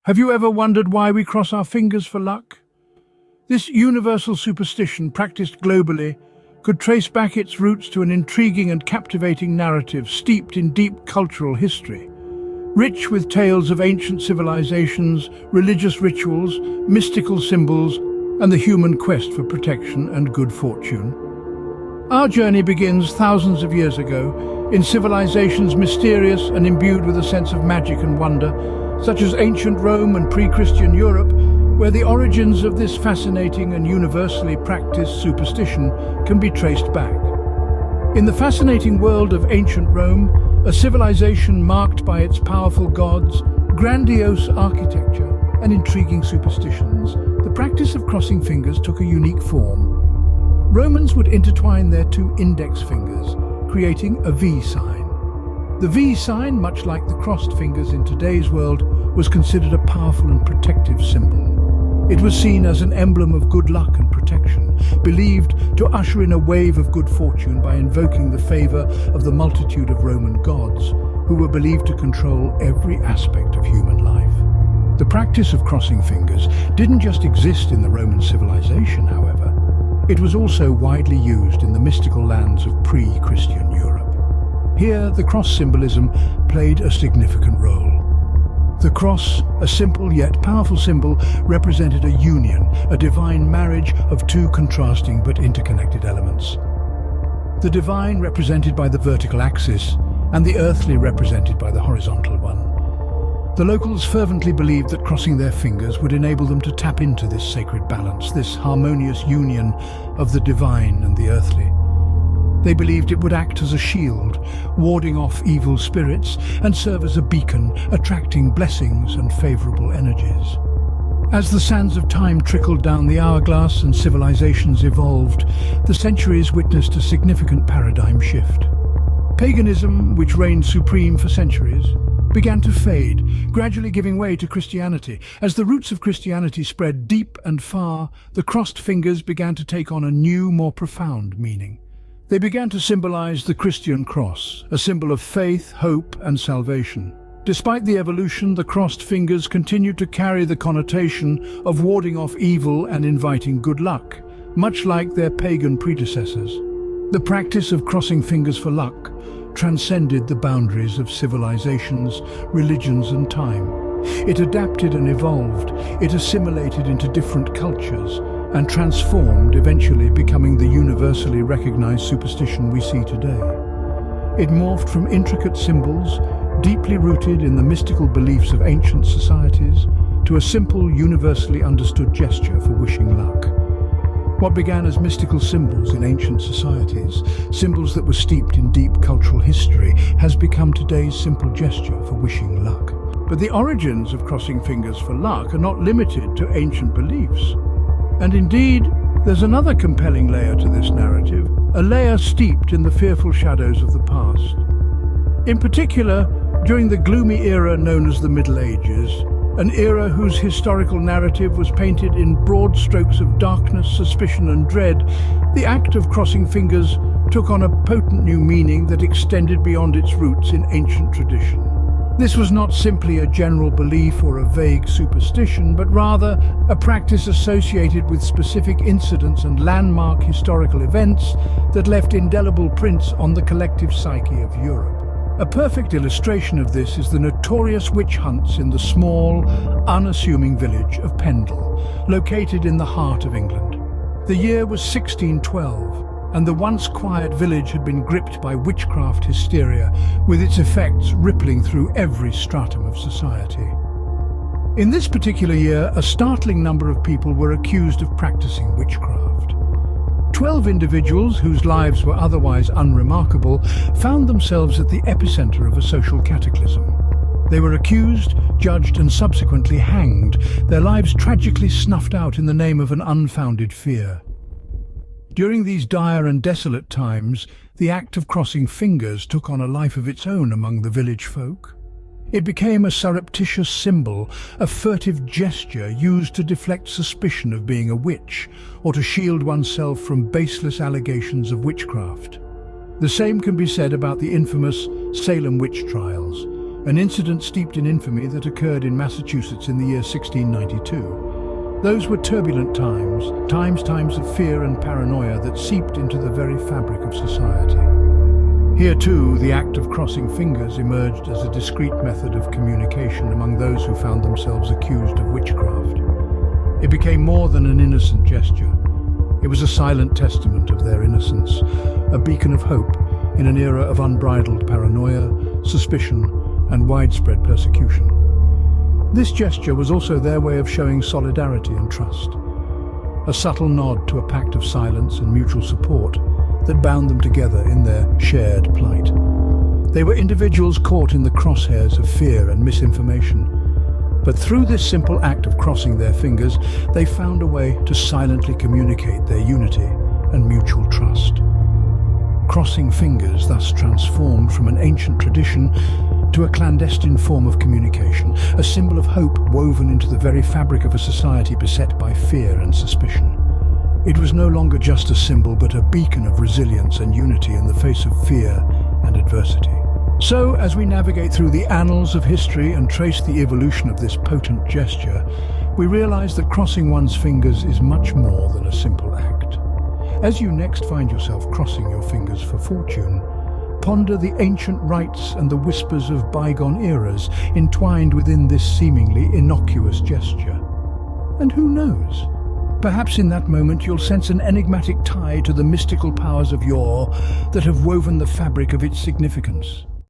Have you ever wondered why we cross our fingers for luck? This universal superstition, practiced globally, could trace back its roots to an intriguing and captivating narrative steeped in deep cultural history. Rich with tales of ancient civilizations, religious rituals, mystical symbols, and the human quest for protection and good fortune. Our journey begins thousands of years ago, in civilizations mysterious and imbued with a sense of magic and wonder, such as ancient Rome and pre-Christian Europe, where the origins of this fascinating and universally practiced superstition can be traced back. In the fascinating world of ancient Rome, a civilization marked by its powerful gods, grandiose architecture, and intriguing superstitions, the practice of crossing fingers took a unique form. Romans would intertwine their two index fingers, creating a V sign. The V sign, much like the crossed fingers in today's world, was considered a powerful and protective symbol. It was seen as an emblem of good luck and protection, believed to usher in a wave of good fortune by invoking the favor of the multitude of Roman gods, who were believed to control every aspect of human life. The practice of crossing fingers didn't just exist in the Roman civilization, however. It was also widely used in the mystical lands of pre-Christian Europe. Here, the cross symbolism played a significant role. The cross, a simple yet powerful symbol, represented a union, a divine marriage of two contrasting but interconnected elements. The divine represented by the vertical axis, and the earthly represented by the horizontal one. The locals fervently believed that crossing their fingers would enable them to tap into this sacred balance, this harmonious union of the divine and the earthly. They believed it would act as a shield, warding off evil spirits, and serve as a beacon, attracting blessings and favorable energies. As the sands of time trickled down the hourglass and civilizations evolved, the centuries witnessed a significant paradigm shift. Paganism, which reigned supreme for centuries, began to fade, gradually giving way to Christianity. As the roots of Christianity spread deep and far, the crossed fingers began to take on a new, more profound meaning. They began to symbolize the Christian cross, a symbol of faith, hope, and salvation. Despite the evolution, the crossed fingers continued to carry the connotation of warding off evil and inviting good luck, much like their pagan predecessors. The practice of crossing fingers for luck transcended the boundaries of civilizations, religions, and time. It adapted and evolved. It assimilated into different cultures and transformed, eventually becoming the universally recognized superstition we see today. It morphed from intricate symbols, deeply rooted in the mystical beliefs of ancient societies, to a simple, universally understood gesture for wishing luck. What began as mystical symbols in ancient societies, symbols that were steeped in deep cultural history, has become today's simple gesture for wishing luck. But the origins of crossing fingers for luck are not limited to ancient beliefs. And indeed, there's another compelling layer to this narrative, a layer steeped in the fearful shadows of the past. In particular, during the gloomy era known as the Middle Ages, an era whose historical narrative was painted in broad strokes of darkness, suspicion, and dread, the act of crossing fingers took on a potent new meaning that extended beyond its roots in ancient tradition. This was not simply a general belief or a vague superstition, but rather a practice associated with specific incidents and landmark historical events that left indelible prints on the collective psyche of Europe. A perfect illustration of this is the notorious witch hunts in the small, unassuming village of Pendle, located in the heart of England. The year was 1612. And the once quiet village had been gripped by witchcraft hysteria, with its effects rippling through every stratum of society. In this particular year, a startling number of people were accused of practicing witchcraft. 12 individuals, whose lives were otherwise unremarkable, found themselves at the epicenter of a social cataclysm. They were accused, judged, and subsequently hanged, their lives tragically snuffed out in the name of an unfounded fear. During these dire and desolate times, the act of crossing fingers took on a life of its own among the village folk. It became a surreptitious symbol, a furtive gesture used to deflect suspicion of being a witch or to shield oneself from baseless allegations of witchcraft. The same can be said about the infamous Salem witch trials, an incident steeped in infamy that occurred in Massachusetts in the year 1692. Those were turbulent times of fear and paranoia that seeped into the very fabric of society. Here too, the act of crossing fingers emerged as a discreet method of communication among those who found themselves accused of witchcraft. It became more than an innocent gesture. It was a silent testament of their innocence, a beacon of hope in an era of unbridled paranoia, suspicion, and widespread persecution. This gesture was also their way of showing solidarity and trust, a subtle nod to a pact of silence and mutual support that bound them together in their shared plight. They were individuals caught in the crosshairs of fear and misinformation, but through this simple act of crossing their fingers, they found a way to silently communicate their unity and mutual trust. Crossing fingers thus transformed from an ancient tradition to a clandestine form of communication, a symbol of hope woven into the very fabric of a society beset by fear and suspicion. It was no longer just a symbol, but a beacon of resilience and unity in the face of fear and adversity. So, as we navigate through the annals of history and trace the evolution of this potent gesture, we realize that crossing one's fingers is much more than a simple act. As you next find yourself crossing your fingers for fortune, ponder the ancient rites and the whispers of bygone eras entwined within this seemingly innocuous gesture. And who knows? Perhaps in that moment you'll sense an enigmatic tie to the mystical powers of yore that have woven the fabric of its significance.